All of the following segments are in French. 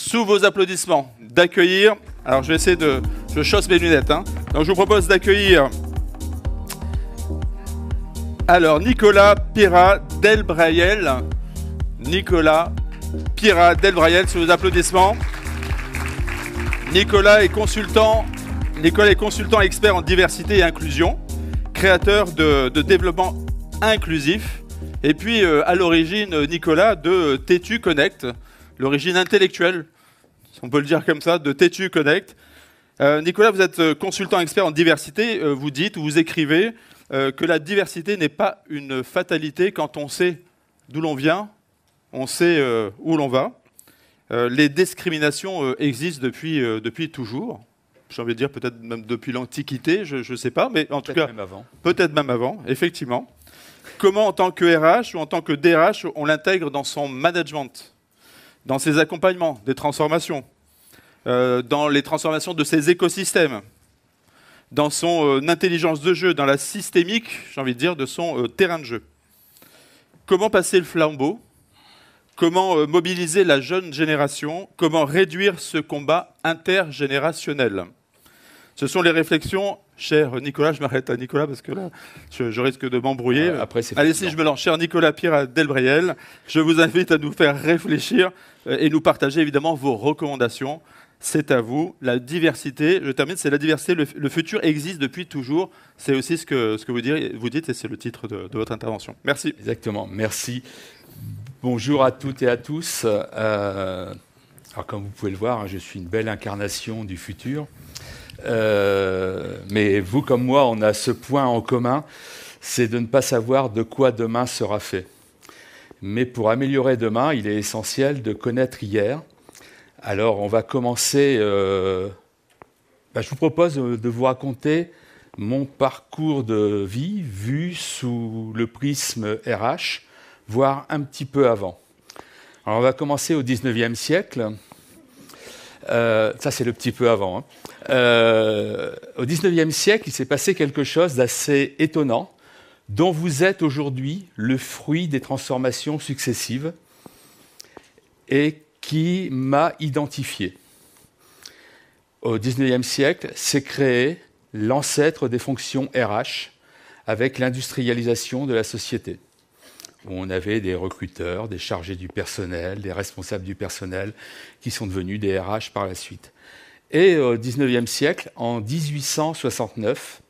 sous vos applaudissements, d'accueillir... Alors, je vais essayer de... Je chausse mes lunettes. Hein. Donc, je vous propose d'accueillir... Alors, Nicolas Pira-Delbrayel. Nicolas Pira-Delbrayel, sous vos applaudissements. Nicolas est consultant expert en diversité et inclusion, créateur de développement inclusif. Et puis, à l'origine, Nicolas, de Tétu Connect, l'origine intellectuelle, si on peut le dire comme ça, de Tétu Connect. Nicolas, vous êtes consultant expert en diversité. Vous dites, ou vous écrivez que la diversité n'est pas une fatalité quand on sait d'où l'on vient, on sait où l'on va. Les discriminations existent depuis toujours. J'ai envie de dire peut-être même depuis l'Antiquité, je ne sais pas, mais en tout cas, peut-être même avant, effectivement. Comment, en tant que RH ou en tant que DRH, on l'intègre dans son management, dans ses accompagnements des transformations, dans les transformations de ses écosystèmes, dans son intelligence de jeu, dans la systémique, j'ai envie de dire, de son terrain de jeu. Comment passer le flambeau? Comment mobiliser la jeune génération? Comment réduire ce combat intergénérationnel? Ce sont les réflexions, cher Nicolas, je m'arrête à Nicolas parce que là, je risque de m'embrouiller. Allez, si je me lance, cher Nicolas Pira-Delbrayel, je vous invite à nous faire réfléchir et nous partager évidemment vos recommandations. C'est à vous. La diversité, je termine, c'est la diversité. Le futur existe depuis toujours. C'est aussi ce que vous dites et c'est le titre de votre intervention. Merci. Exactement, merci. Bonjour à toutes et à tous. Alors, comme vous pouvez le voir, je suis une belle incarnation du futur. Mais vous comme moi, on a ce point en commun, c'est de ne pas savoir de quoi demain sera fait. Mais pour améliorer demain, il est essentiel de connaître hier. Alors, on va commencer... je vous propose de vous raconter mon parcours de vie vu sous le prisme RH, voire un petit peu avant. Alors, on va commencer au 19e siècle. Ça, c'est le petit peu avant. Hein. Au 19e siècle, il s'est passé quelque chose d'assez étonnant, dont vous êtes aujourd'hui le fruit des transformations successives et qui m'a identifié. Au 19e siècle, s'est créé l'ancêtre des fonctions RH avec l'industrialisation de la société, où on avait des recruteurs, des chargés du personnel, des responsables du personnel qui sont devenus des RH par la suite. Et au XIXe siècle, en 1869,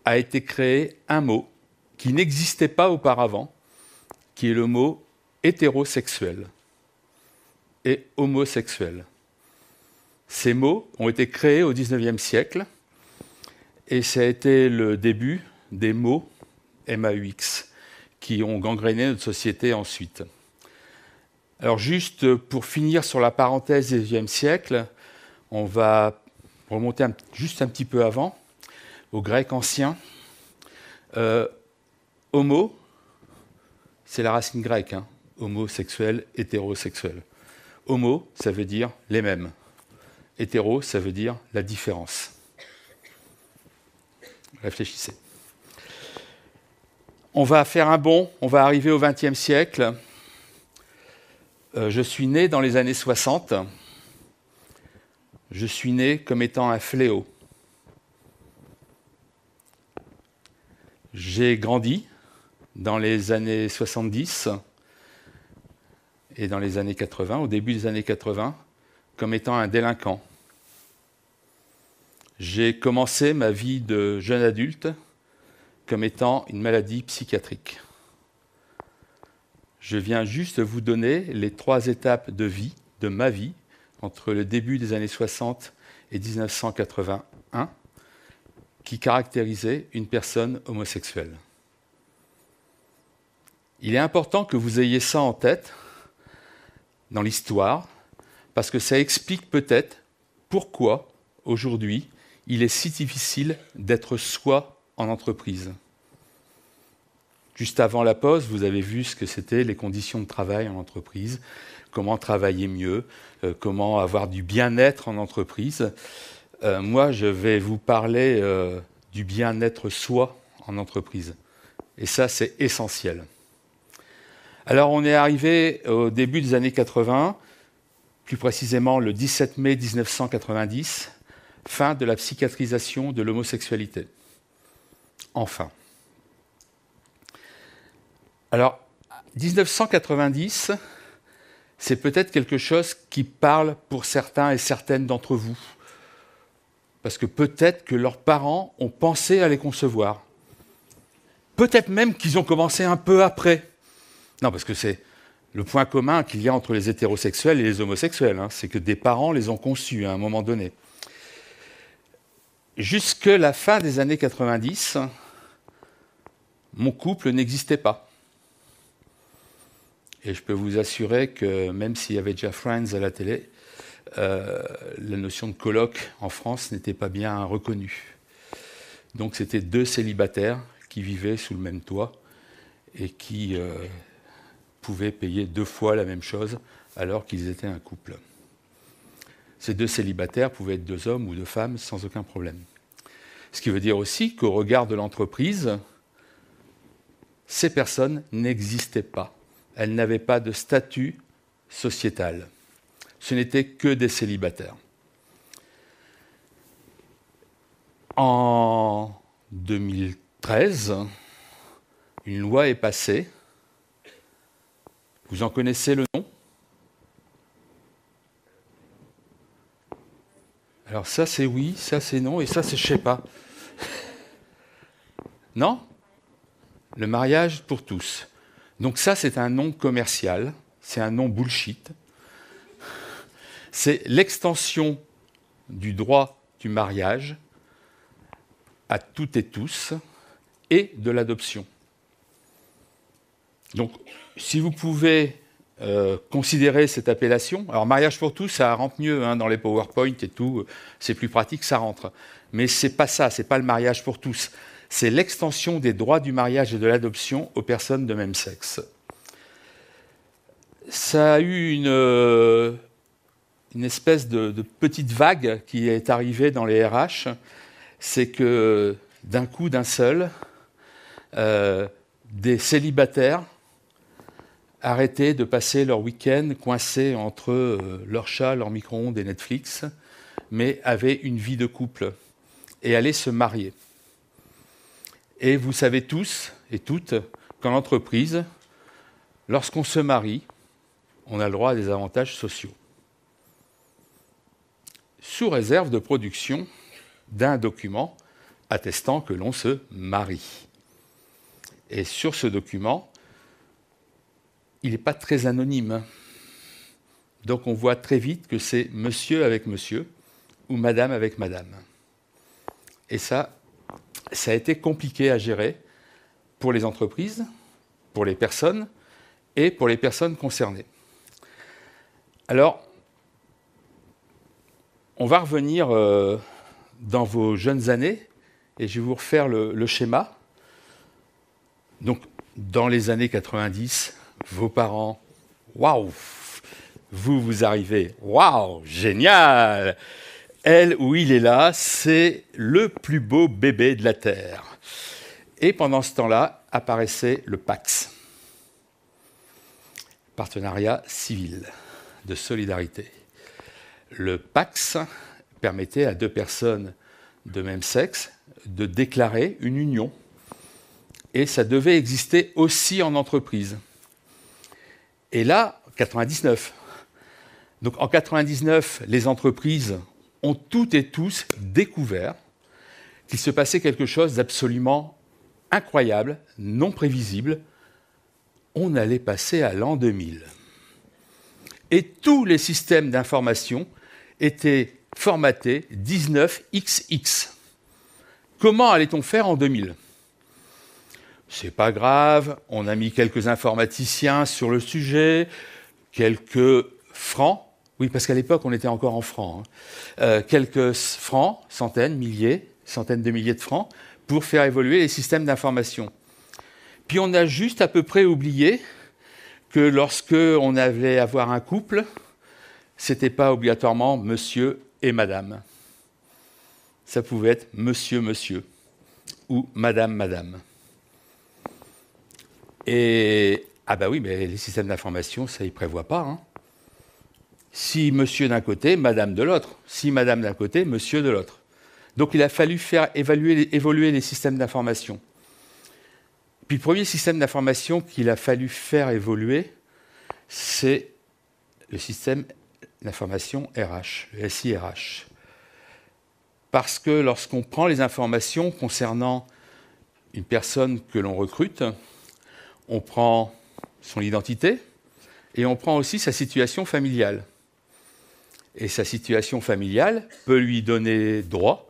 a été créé un mot qui n'existait pas auparavant, qui est le mot hétérosexuel et homosexuel. Ces mots ont été créés au XIXe siècle et ça a été le début des mots MAUX qui ont gangréné notre société ensuite. Alors juste pour finir sur la parenthèse du XIXe siècle, on va remonter juste un petit peu avant, au grec ancien. Homo, c'est la racine grecque, hein, homosexuel, hétérosexuel. Homo, ça veut dire les mêmes. Hétéro, ça veut dire la différence. Réfléchissez. On va faire un bond, on va arriver au XXe siècle. Je suis né dans les années 60. Je suis né comme étant un fléau. J'ai grandi dans les années 70 et dans les années 80, au début des années 80, comme étant un délinquant. J'ai commencé ma vie de jeune adulte comme étant une maladie psychiatrique. Je viens juste vous donner les 3 étapes de vie, de ma vie, entre le début des années 60 et 1981, qui caractérisaient une personne homosexuelle. Il est important que vous ayez ça en tête dans l'histoire, parce que ça explique peut-être pourquoi, aujourd'hui, il est si difficile d'être soi en entreprise. Juste avant la pause, vous avez vu ce que c'était les conditions de travail en entreprise, comment travailler mieux, comment avoir du bien-être en entreprise. Moi, je vais vous parler du bien-être soi en entreprise. Et ça, c'est essentiel. Alors, on est arrivé au début des années 80. plus précisément le 17 mai 1990, fin de la psychiatrisation de l'homosexualité. Enfin. Alors, 1990, c'est peut-être quelque chose qui parle pour certains et certaines d'entre vous. Parce que peut-être que leurs parents ont pensé à les concevoir. Peut-être même qu'ils ont commencé un peu après. Non, parce que c'est le point commun qu'il y a entre les hétérosexuels et les homosexuels. Hein, c'est que des parents les ont conçus à un moment donné. Jusque la fin des années 90, mon couple n'existait pas. Et je peux vous assurer que même s'il y avait déjà Friends à la télé, la notion de coloc en France n'était pas bien reconnue. Donc c'était deux célibataires qui vivaient sous le même toit et qui pouvaient payer 2 fois la même chose alors qu'ils étaient un couple. Ces deux célibataires pouvaient être 2 hommes ou 2 femmes sans aucun problème. Ce qui veut dire aussi qu'au regard de l'entreprise, ces personnes n'existaient pas. Elles n'avaient pas de statut sociétal. Ce n'étaient que des célibataires. En 2013, une loi est passée. Vous en connaissez le nom? Alors ça c'est oui, ça c'est non, et ça c'est je sais pas. Non? Le mariage pour tous. Donc ça c'est un nom commercial, c'est un nom bullshit. C'est l'extension du droit du mariage à toutes et tous et de l'adoption. Donc, si vous pouvez considérer cette appellation, alors mariage pour tous, ça rentre mieux hein, dans les PowerPoint et tout, c'est plus pratique, ça rentre. Mais c'est pas ça, c'est pas le mariage pour tous. C'est l'extension des droits du mariage et de l'adoption aux personnes de même sexe. Ça a eu une espèce de petite vague qui est arrivée dans les RH, c'est que d'un coup, d'un seul, des célibataires arrêtaient de passer leur week-end coincés entre leur chat, leur micro-ondes et Netflix, mais avaient une vie de couple et allaient se marier. Et vous savez tous et toutes qu'en entreprise, lorsqu'on se marie, on a le droit à des avantages sociaux, sous réserve de production d'un document attestant que l'on se marie. Et sur ce document, il n'est pas très anonyme. Donc on voit très vite que c'est monsieur avec monsieur ou madame avec madame. Et ça a été compliqué à gérer pour les entreprises, pour les personnes et pour les personnes concernées. Alors, on va revenir dans vos jeunes années et je vais vous refaire le schéma. Donc, dans les années 90, vos parents, waouh, vous arrivez, waouh, génial. Elle ou il est là, c'est le plus beau bébé de la Terre. Et pendant ce temps-là, apparaissait le PACS, Partenariat civil de solidarité. Le PACS permettait à 2 personnes de même sexe de déclarer une union. Et ça devait exister aussi en entreprise. Et là, 99. Donc en 99, les entreprises ont toutes et tous découvert qu'il se passait quelque chose d'absolument incroyable, non prévisible. On allait passer à l'an 2000. Et tous les systèmes d'information étaient formatés 19XX. Comment allait-on faire en 2000 ? C'est pas grave, on a mis quelques informaticiens sur le sujet, quelques francs, oui parce qu'à l'époque on était encore en francs, quelques francs, centaines de milliers de francs, pour faire évoluer les systèmes d'information. Puis on a juste à peu près oublié que lorsque on allait avoir un couple, c'était pas obligatoirement monsieur et madame. Ça pouvait être monsieur, monsieur, ou madame, madame. Et, ah bah oui, mais les systèmes d'information, ça y prévoit pas. Hein. Si monsieur d'un côté, madame de l'autre. Si madame d'un côté, monsieur de l'autre. Donc il a fallu faire évoluer les systèmes d'information. Puis le premier système d'information qu'il a fallu faire évoluer, c'est le système d'information RH, le SIRH. Parce que lorsqu'on prend les informations concernant une personne que l'on recrute, on prend son identité et on prend aussi sa situation familiale. Et sa situation familiale peut lui donner droit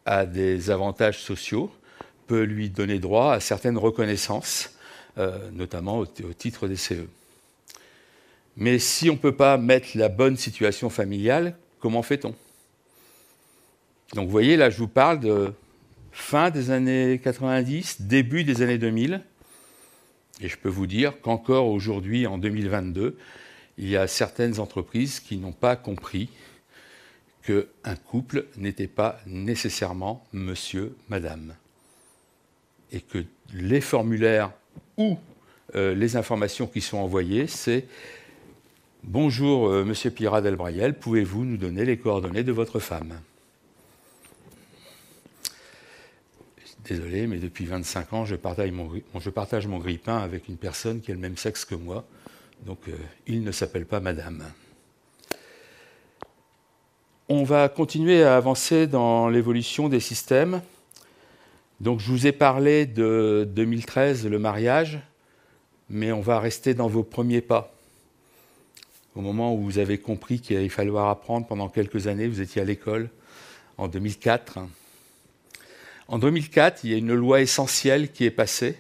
à des avantages sociaux, peut lui donner droit à certaines reconnaissances, notamment au titre des CE. Mais si on ne peut pas mettre la bonne situation familiale, comment fait-on? Donc vous voyez, là je vous parle de fin des années 90, début des années 2000, et je peux vous dire qu'encore aujourd'hui, en 2022, il y a certaines entreprises qui n'ont pas compris qu'un couple n'était pas nécessairement monsieur, madame. Et que les formulaires ou les informations qui sont envoyées, c'est « Bonjour, monsieur Pirat Delbrayel, pouvez-vous nous donner les coordonnées de votre femme ?» Désolé, mais depuis 25 ans, je partage mon grille-pain avec une personne qui a le même sexe que moi. Donc, il ne s'appelle pas madame. On va continuer à avancer dans l'évolution des systèmes. Donc, je vous ai parlé de 2013, le mariage, mais on va rester dans vos premiers pas. Au moment où vous avez compris qu'il allait falloir apprendre pendant quelques années, vous étiez à l'école, en 2004. En 2004, il y a une loi essentielle qui est passée,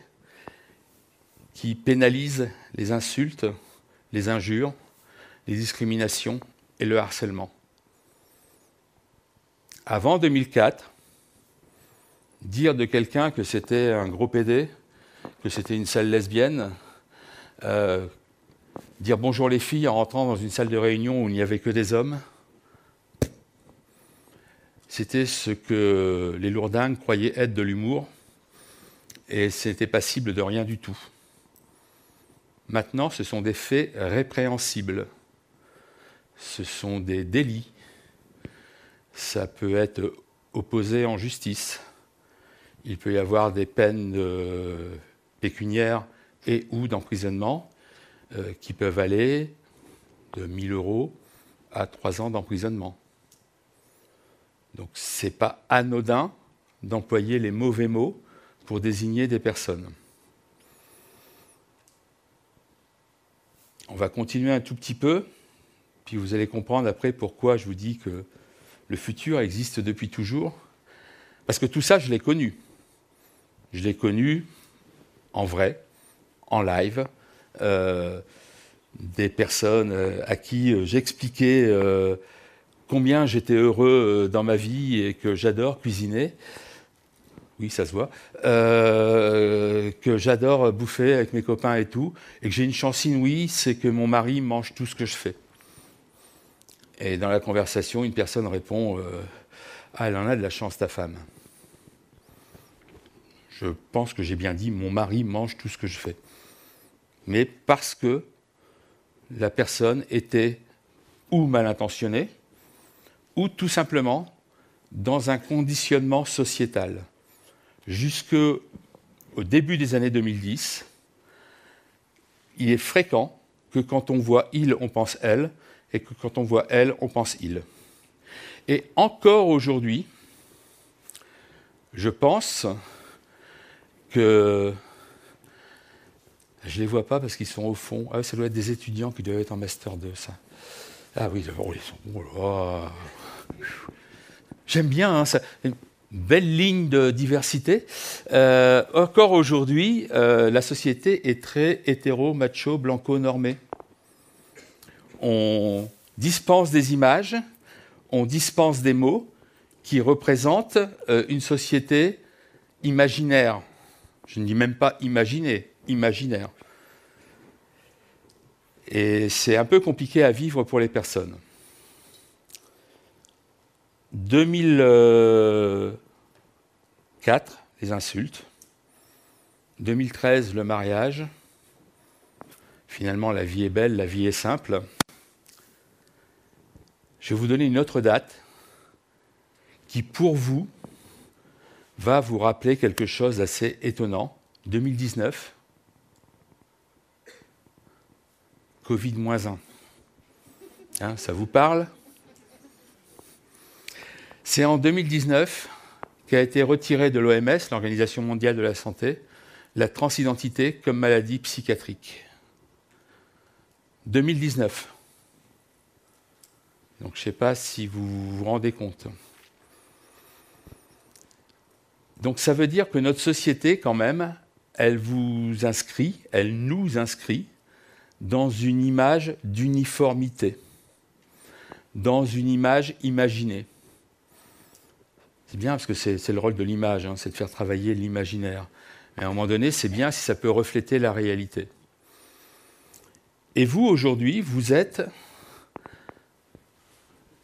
qui pénalise les insultes, les injures, les discriminations et le harcèlement. Avant 2004, dire de quelqu'un que c'était un gros pédé, que c'était une sale lesbienne, dire bonjour les filles en rentrant dans une salle de réunion où il n'y avait que des hommes, c'était ce que les lourdingues croyaient être de l'humour, et c'était passible de rien du tout. Maintenant, ce sont des faits répréhensibles. Ce sont des délits. Ça peut être opposé en justice. Il peut y avoir des peines pécuniaires et ou d'emprisonnement qui peuvent aller de 1 000 € à 3 ans d'emprisonnement. Donc ce n'est pas anodin d'employer les mauvais mots pour désigner des personnes. On va continuer un tout petit peu, puis vous allez comprendre après pourquoi je vous dis que le futur existe depuis toujours. Parce que tout ça, je l'ai connu. Je l'ai connu en vrai, en live, des personnes à qui j'expliquais combien j'étais heureux dans ma vie et que j'adore cuisiner. Oui, ça se voit. Que j'adore bouffer avec mes copains et tout. Et que j'ai une chance inouïe, c'est que mon mari mange tout ce que je fais. Et dans la conversation, une personne répond ah, elle en a de la chance, ta femme. Je pense que j'ai bien dit mon mari mange tout ce que je fais. Mais parce que la personne était ou mal intentionnée, ou tout simplement dans un conditionnement sociétal. Jusqu'au début des années 2010, il est fréquent que quand on voit il, on pense elle, et que quand on voit elle, on pense il. Et encore aujourd'hui, je pense que... Je ne les vois pas parce qu'ils sont au fond. Ah, ça doit être des étudiants qui doivent être en Master 2, ça. Ah oui, oh, ils sont... Oh là. J'aime bien, hein, ça... Une belle ligne de diversité. Encore aujourd'hui, la société est très hétéro, macho, blanco-normée. On dispense des images, on dispense des mots qui représentent une société imaginaire. Je ne dis même pas imaginée, imaginaire. Et c'est un peu compliqué à vivre pour les personnes. 2004, les insultes. 2013, le mariage. Finalement, la vie est belle, la vie est simple. Je vais vous donner une autre date qui, pour vous, va vous rappeler quelque chose d'assez étonnant. 2019, Covid-1. Hein, ça vous parle? C'est en 2019 qu'a été retirée de l'OMS, l'Organisation mondiale de la santé, la transidentité comme maladie psychiatrique. 2019. Donc je ne sais pas si vous vous rendez compte. Donc ça veut dire que notre société, quand même, elle nous inscrit dans une image d'uniformité, dans une image imaginée. C'est bien parce que c'est le rôle de l'image, hein, c'est de faire travailler l'imaginaire. Mais à un moment donné, c'est bien si ça peut refléter la réalité. Et vous, aujourd'hui, vous êtes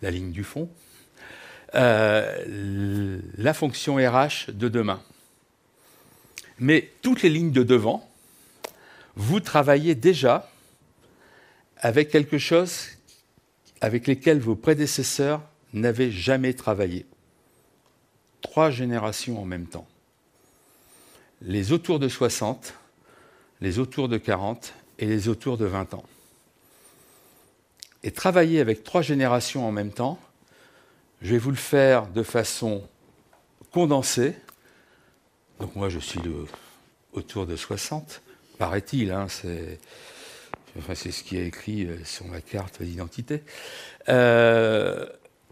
la ligne du fond, la fonction RH de demain. Mais toutes les lignes de devant, vous travaillez déjà avec quelque chose avec lesquels vos prédécesseurs n'avaient jamais travaillé. 3 générations en même temps. Les autour de 60, les autour de 40 et les autour de 20 ans. Et travailler avec 3 générations en même temps, je vais vous le faire de façon condensée. Donc moi, je suis autour de 60, paraît-il, hein, c'est ce qui est écrit sur ma carte d'identité.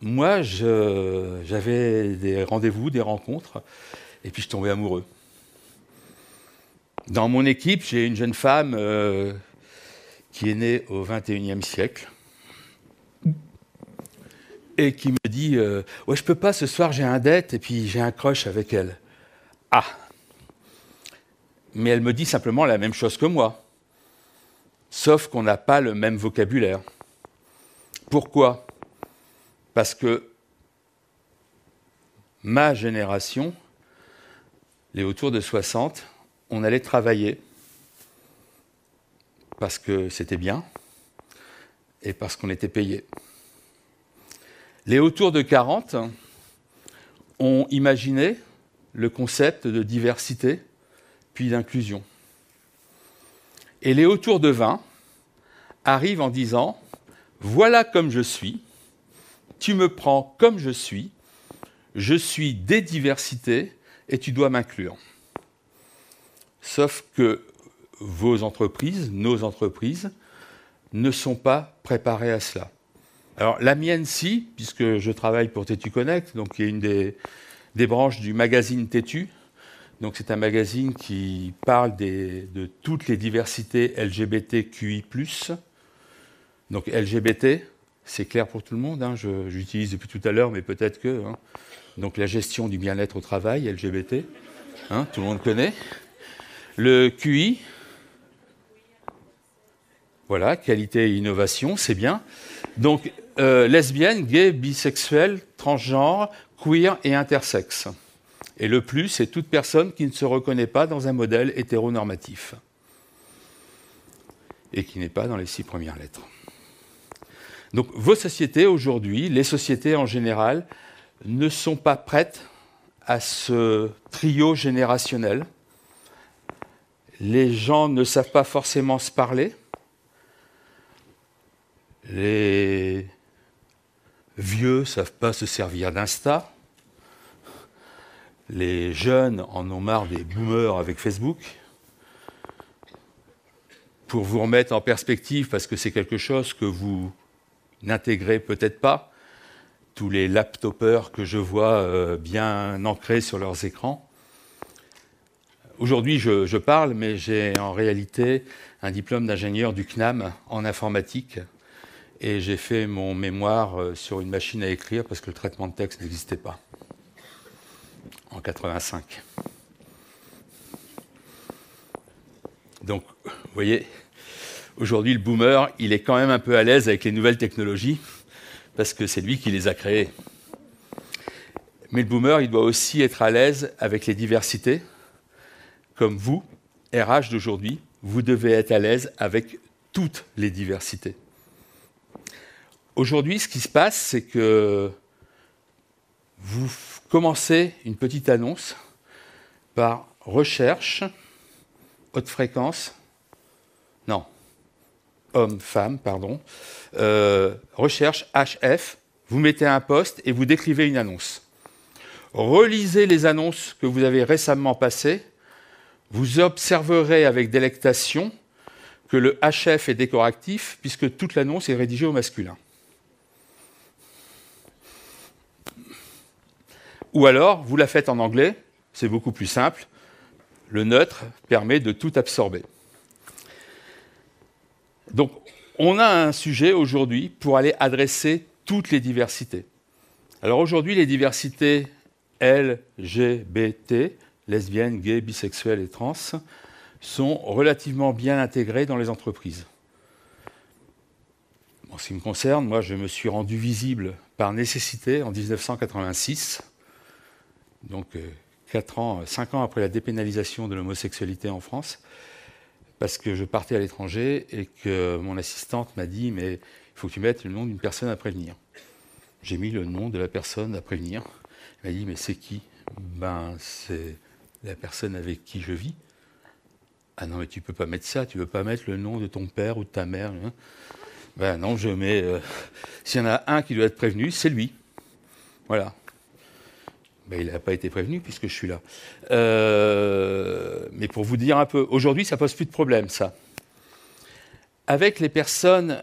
Moi, j'avais des rendez-vous, des rencontres, et puis je tombais amoureux. Dans mon équipe, j'ai une jeune femme qui est née au XXIe siècle et qui me dit « Ouais, je peux pas, ce soir j'ai un date et puis j'ai un crush avec elle. » Ah! Mais elle me dit simplement la même chose que moi, sauf qu'on n'a pas le même vocabulaire. Pourquoi? Parce que ma génération, les autour de 60, on allait travailler parce que c'était bien et parce qu'on était payé. Les autour de 40 ont imaginé le concept de diversité puis d'inclusion. Et les autour de 20 arrivent en disant « Voilà comme je suis, tu me prends comme je suis des diversités et tu dois m'inclure. » Sauf que vos entreprises, nos entreprises, ne sont pas préparées à cela. Alors la mienne, si, puisque je travaille pour Tétu Connect, donc qui est une des branches du magazine Tétu. Donc c'est un magazine qui parle de toutes les diversités LGBTQI+. Donc LGBT, c'est clair pour tout le monde, hein, j'utilise depuis tout à l'heure, mais peut-être que... Hein. Donc la gestion du bien-être au travail, LGBT, hein, tout le monde connaît. Le QI, voilà, qualité et innovation, c'est bien. Donc lesbienne, gay, bisexuel, transgenre, queer et intersexe. Et le plus, c'est toute personne qui ne se reconnaît pas dans un modèle hétéronormatif et qui n'est pas dans les 6 premières lettres. Donc vos sociétés aujourd'hui, les sociétés en général, ne sont pas prêtes à ce trio générationnel. Les gens ne savent pas forcément se parler. Les vieux ne savent pas se servir d'Insta. Les jeunes en ont marre des boomers avec Facebook. Pour vous remettre en perspective, parce que c'est quelque chose que vous n'intégrez peut-être pas, tous les laptopeurs que je vois bien ancrés sur leurs écrans. Aujourd'hui, je parle, mais j'ai en réalité un diplôme d'ingénieur du CNAM en informatique. Et j'ai fait mon mémoire sur une machine à écrire parce que le traitement de texte n'existait pas. En 85. Donc, vous voyez, aujourd'hui, le boomer, il est quand même un peu à l'aise avec les nouvelles technologies parce que c'est lui qui les a créées. Mais le boomer, il doit aussi être à l'aise avec les diversités. Comme vous, RH d'aujourd'hui, vous devez être à l'aise avec toutes les diversités. Aujourd'hui, ce qui se passe, c'est que vous commencez une petite annonce par recherche, haute fréquence, non, homme, femme, pardon, recherche HF, vous mettez un post et vous décrivez une annonce. Relisez les annonces que vous avez récemment passées, vous observerez avec délectation que le HF est décoratif puisque toute l'annonce est rédigée au masculin. Ou alors, vous la faites en anglais, c'est beaucoup plus simple. Le neutre permet de tout absorber. Donc, on a un sujet aujourd'hui pour aller adresser toutes les diversités. Alors aujourd'hui, les diversités LGBT, lesbiennes, gays, bisexuelles et trans, sont relativement bien intégrées dans les entreprises. En ce qui me concerne, moi, je me suis rendu visible par nécessité en 1986, donc 5 ans après la dépénalisation de l'homosexualité en France, parce que je partais à l'étranger et que mon assistante m'a dit « mais il faut que tu mettes le nom d'une personne à prévenir ». J'ai mis le nom de la personne à prévenir. Elle m'a dit « mais c'est qui ?» Ben, c'est la personne avec qui je vis. « Ah non, mais tu peux pas mettre ça, tu veux pas mettre le nom de ton père ou de ta mère. Hein. » Ben non, je mets... S'il y en a un qui doit être prévenu, c'est lui. Voilà. Ben, il n'a pas été prévenu puisque je suis là. Mais pour vous dire un peu, aujourd'hui, ça ne pose plus de problème, ça. Avec les personnes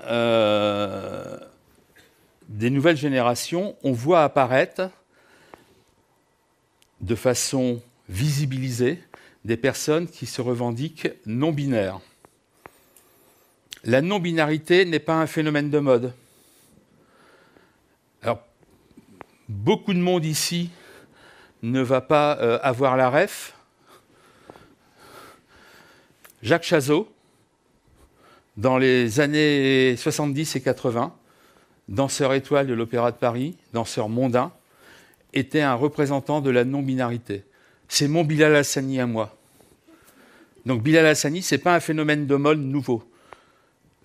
des nouvelles générations, on voit apparaître de façon visibilisée des personnes qui se revendiquent non-binaires. La non-binarité n'est pas un phénomène de mode. Alors, beaucoup de monde ici ne va pas avoir la ref. Jacques Chazot, dans les années 70 et 80, danseur étoile de l'Opéra de Paris, danseur mondain, était un représentant de la non-binarité. C'est mon Bilal Hassani à moi. Donc Bilal Hassani, ce n'est pas un phénomène de mode nouveau.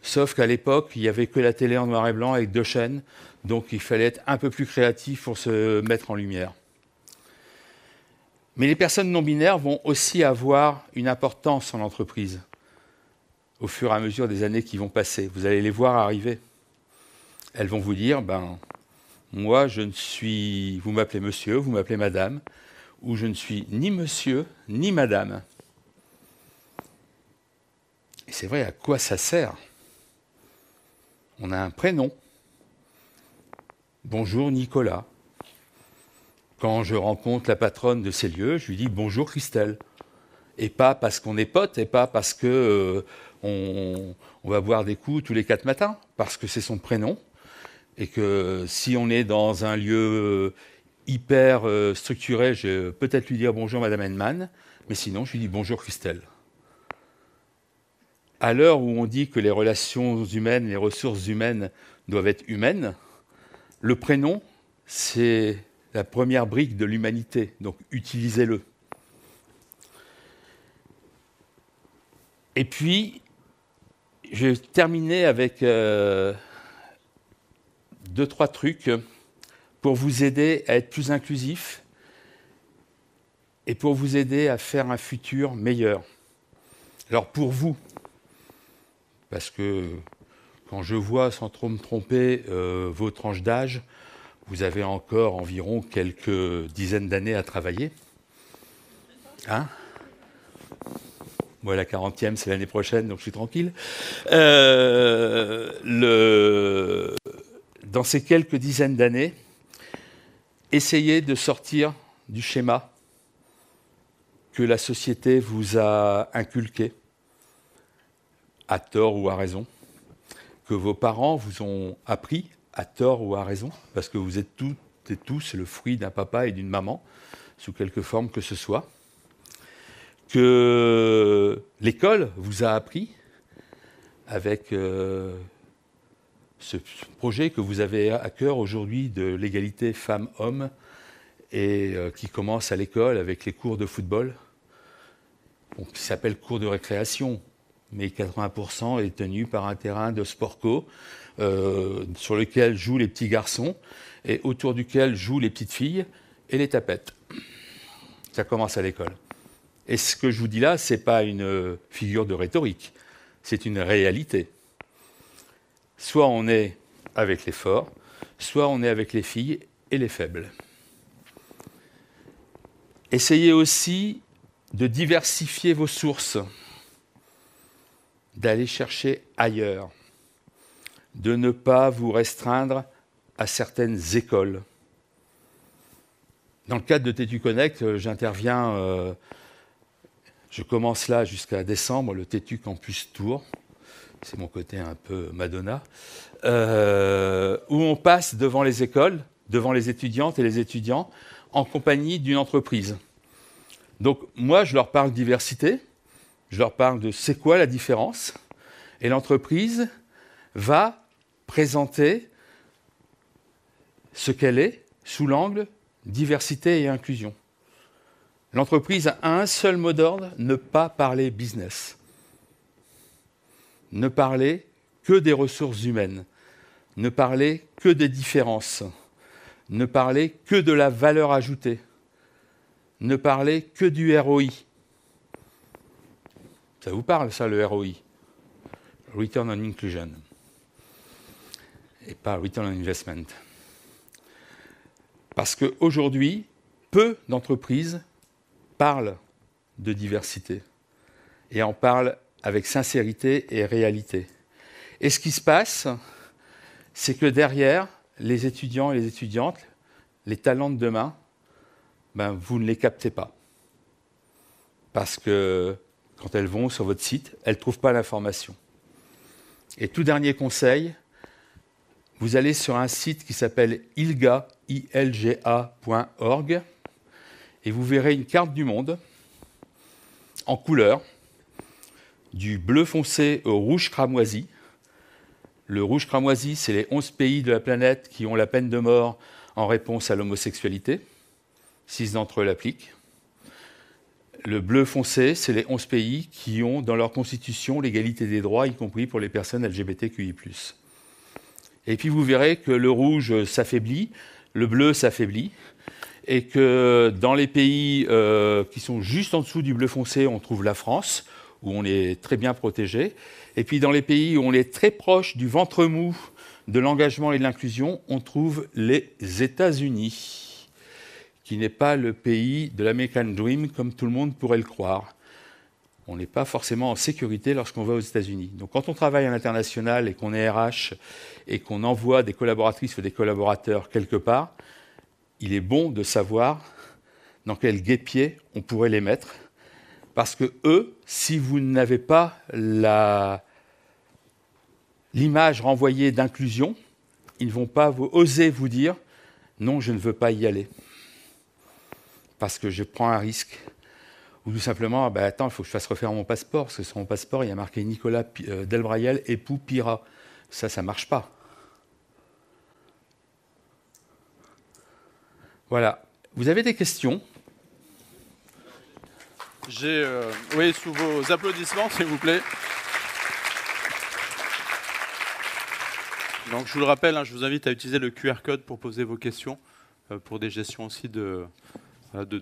Sauf qu'à l'époque, il n'y avait que la télé en noir et blanc avec 2 chaînes, donc il fallait être un peu plus créatif pour se mettre en lumière. Mais les personnes non-binaires vont aussi avoir une importance en entreprise au fur et à mesure des années qui vont passer. Vous allez les voir arriver. Elles vont vous dire, ben, moi, je ne suis... Vous m'appelez monsieur, vous m'appelez madame, ou je ne suis ni monsieur, ni madame. Et c'est vrai, à quoi ça sert? On a un prénom. Bonjour Nicolas. Quand je rencontre la patronne de ces lieux, je lui dis bonjour Christelle. Et pas parce qu'on est potes, et pas parce que on va boire des coups tous les 4 matins, parce que c'est son prénom. Et que si on est dans un lieu hyper structuré, je vais peut-être lui dire bonjour Madame Henneman, mais sinon je lui dis bonjour Christelle. À l'heure où on dit que les relations humaines, les ressources humaines doivent être humaines, le prénom, c'est la première brique de l'humanité, donc utilisez-le. Et puis, je vais terminer avec 2-3 trucs pour vous aider à être plus inclusif et pour vous aider à faire un futur meilleur. Alors pour vous, parce que quand je vois, sans trop me tromper, vos tranches d'âge, vous avez encore environ quelques dizaines d'années à travailler. Hein? Moi, la 40e, c'est l'année prochaine, donc je suis tranquille. Dans ces quelques dizaines d'années, essayez de sortir du schéma que la société vous a inculqué, à tort ou à raison, que vos parents vous ont appris, à tort ou à raison, parce que vous êtes toutes et tous le fruit d'un papa et d'une maman, sous quelque forme que ce soit, que l'école vous a appris avec ce projet que vous avez à cœur aujourd'hui de l'égalité femmes-hommes et qui commence à l'école avec les cours de football, qui s'appelle cours de récréation. mais 80% est tenu par un terrain de sport-co sur lequel jouent les petits garçons et autour duquel jouent les petites filles et les tapettes. Ça commence à l'école. Et ce que je vous dis là, ce n'est pas une figure de rhétorique, c'est une réalité. Soit on est avec les forts, soit on est avec les filles et les faibles. Essayez aussi de diversifier vos sources, d'aller chercher ailleurs, de ne pas vous restreindre à certaines écoles. Dans le cadre de TETU Connect, j'interviens, je commence là jusqu'à décembre, le TETU Campus Tours, c'est mon côté un peu Madonna, où on passe devant les écoles, devant les étudiantes et les étudiants, en compagnie d'une entreprise. Donc moi, je leur parle diversité, je leur parle de c'est quoi la différence, et l'entreprise va présenter ce qu'elle est sous l'angle diversité et inclusion. L'entreprise a un seul mot d'ordre, ne pas parler business. Ne parler que des ressources humaines. Ne parler que des différences. Ne parler que de la valeur ajoutée. Ne parler que du ROI. Ça vous parle, ça, le ROI? Return on Inclusion. Et pas Return on Investment. Parce qu'aujourd'hui, peu d'entreprises parlent de diversité et en parlent avec sincérité et réalité. Et ce qui se passe, c'est que derrière, les étudiants et les étudiantes, les talents de demain, vous ne les captez pas. Parce que quand elles vont sur votre site, elles ne trouvent pas l'information. Et tout dernier conseil, vous allez sur un site qui s'appelle ilga.org et vous verrez une carte du monde en couleur, du bleu foncé au rouge cramoisi. Le rouge cramoisi, c'est les 11 pays de la planète qui ont la peine de mort en réponse à l'homosexualité. 6 d'entre eux l'appliquent. Le bleu foncé, c'est les 11 pays qui ont dans leur constitution l'égalité des droits, y compris pour les personnes LGBTQI+. Et puis vous verrez que le rouge s'affaiblit, le bleu s'affaiblit, et que dans les pays qui sont juste en dessous du bleu foncé, on trouve la France, où on est très bien protégé. Et puis dans les pays où on est très proche du ventre mou de l'engagement et de l'inclusion, on trouve les États-Unis, qui n'est pas le pays de l'American Dream comme tout le monde pourrait le croire. On n'est pas forcément en sécurité lorsqu'on va aux États-Unis. Donc quand on travaille à l'international et qu'on est RH et qu'on envoie des collaboratrices ou des collaborateurs quelque part, il est bon de savoir dans quel guêpier on pourrait les mettre. Parce que eux, si vous n'avez pas l'image renvoyée d'inclusion, ils ne vont pas oser vous dire « non, je ne veux pas y aller ». Parce que je prends un risque. Ou tout simplement, attends, il faut que je fasse refaire mon passeport, parce que sur mon passeport, il y a marqué Nicolas Delbrayel, époux Pira. Ça ne marche pas. Voilà. Vous avez des questions? Oui, sous vos applaudissements, s'il vous plaît. Donc, je vous le rappelle, je vous invite à utiliser le QR code pour poser vos questions, pour des gestions aussi de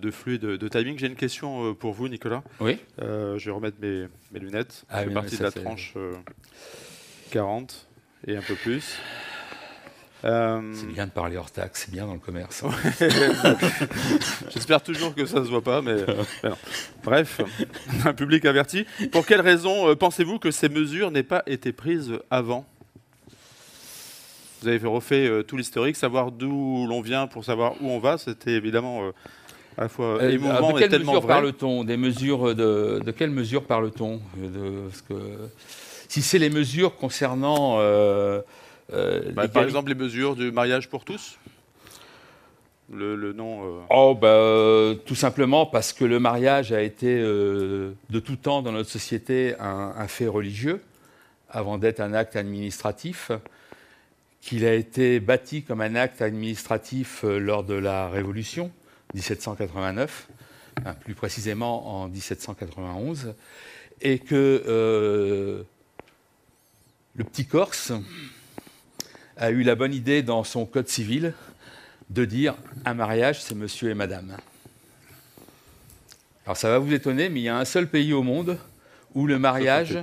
flux et de timing. J'ai une question pour vous, Nicolas. Oui. Je vais remettre mes lunettes. Je fais partie de la tranche 40 et un peu plus. C'est bien de parler hors taxe, c'est bien dans le commerce. J'espère toujours que ça ne se voit pas, mais non. Bref, un public averti. Pour quelles raisons pensez-vous que ces mesures n'aient pas été prises avant? Vous avez refait tout l'historique, savoir d'où l'on vient pour savoir où on va, c'était évidemment à la fois émouvant et tellement vrai. Parle-t-on des mesures de quelles mesures parle-t-on si c'est les mesures concernant par exemple les mesures du mariage pour tous, le nom. Tout simplement parce que le mariage a été de tout temps dans notre société un fait religieux avant d'être un acte administratif, qu'il a été bâti comme un acte administratif lors de la Révolution 1789, plus précisément en 1791, et que le petit Corse a eu la bonne idée dans son code civil de dire un mariage, c'est monsieur et madame. Alors ça va vous étonner, mais il y a un seul pays au monde où le mariage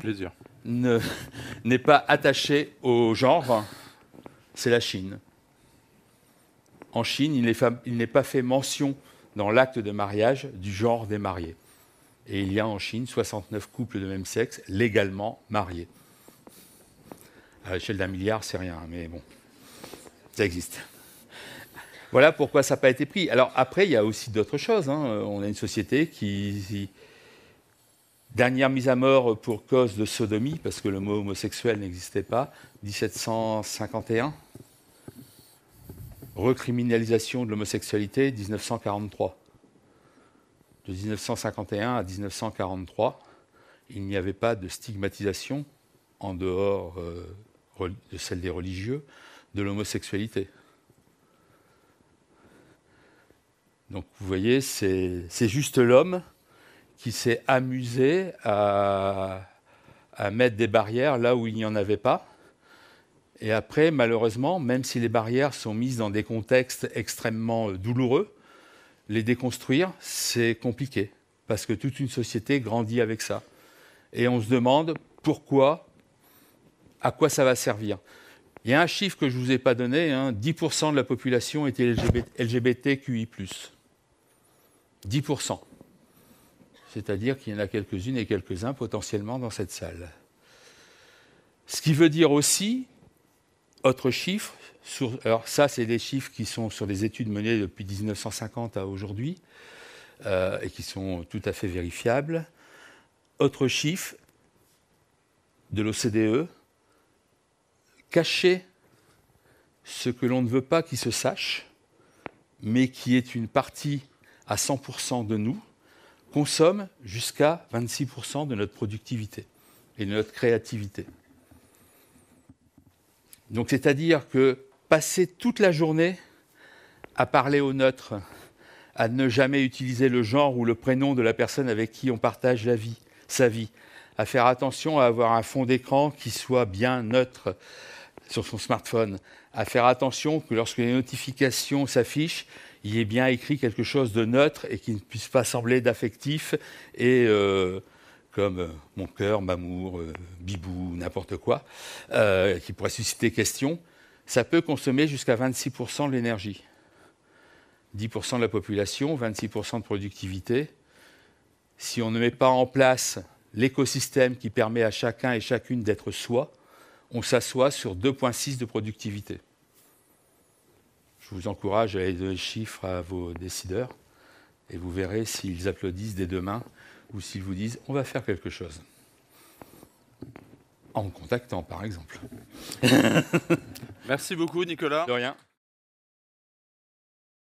n'est pas attaché au genre, c'est la Chine. En Chine, il n'est pas fait mention dans l'acte de mariage du genre des mariés. Et il y a en Chine 69 couples de même sexe légalement mariés. À l'échelle d'1 milliard, c'est rien, mais bon, ça existe. Voilà pourquoi ça n'a pas été pris. Alors après, il y a aussi d'autres choses. On a une société qui... Dernière mise à mort pour cause de sodomie, parce que le mot homosexuel n'existait pas, 1751. Recriminalisation de l'homosexualité, 1943. De 1951 à 1943, il n'y avait pas de stigmatisation, en dehors de celle des religieux, de l'homosexualité. Donc vous voyez, c'est juste l'homme qui s'est amusé à mettre des barrières là où il n'y en avait pas. Et après, malheureusement, même si les barrières sont mises dans des contextes extrêmement douloureux, les déconstruire, c'est compliqué, parce que toute une société grandit avec ça. Et on se demande pourquoi, à quoi ça va servir. Il y a un chiffre que je ne vous ai pas donné, 10% de la population était LGBTQI+. 10%. C'est-à-dire qu'il y en a quelques-unes et quelques-uns potentiellement dans cette salle. Ce qui veut dire aussi, autre chiffre, alors ça c'est des chiffres qui sont sur des études menées depuis 1950 à aujourd'hui et qui sont tout à fait vérifiables. Autre chiffre de l'OCDE, cacher ce que l'on ne veut pas qu'il se sache, mais qui est une partie à 100% de nous, consomme jusqu'à 26% de notre productivité et de notre créativité. Donc c'est-à-dire que passer toute la journée à parler au neutre, à ne jamais utiliser le genre ou le prénom de la personne avec qui on partage sa vie, à faire attention à avoir un fond d'écran qui soit bien neutre sur son smartphone, à faire attention que lorsque les notifications s'affichent, il y ait bien écrit quelque chose de neutre et qui ne puisse pas sembler d'affectif et comme mon cœur, m'amour, bibou, n'importe quoi, qui pourrait susciter question, ça peut consommer jusqu'à 26% de l'énergie. 10% de la population, 26% de productivité. Si on ne met pas en place l'écosystème qui permet à chacun et chacune d'être soi, on s'assoit sur 2,6 de productivité. Je vous encourage à aller donner le chiffre à vos décideurs et vous verrez s'ils applaudissent des deux mains ou s'ils vous disent « on va faire quelque chose ». En me contactant, par exemple. Merci beaucoup, Nicolas. De rien.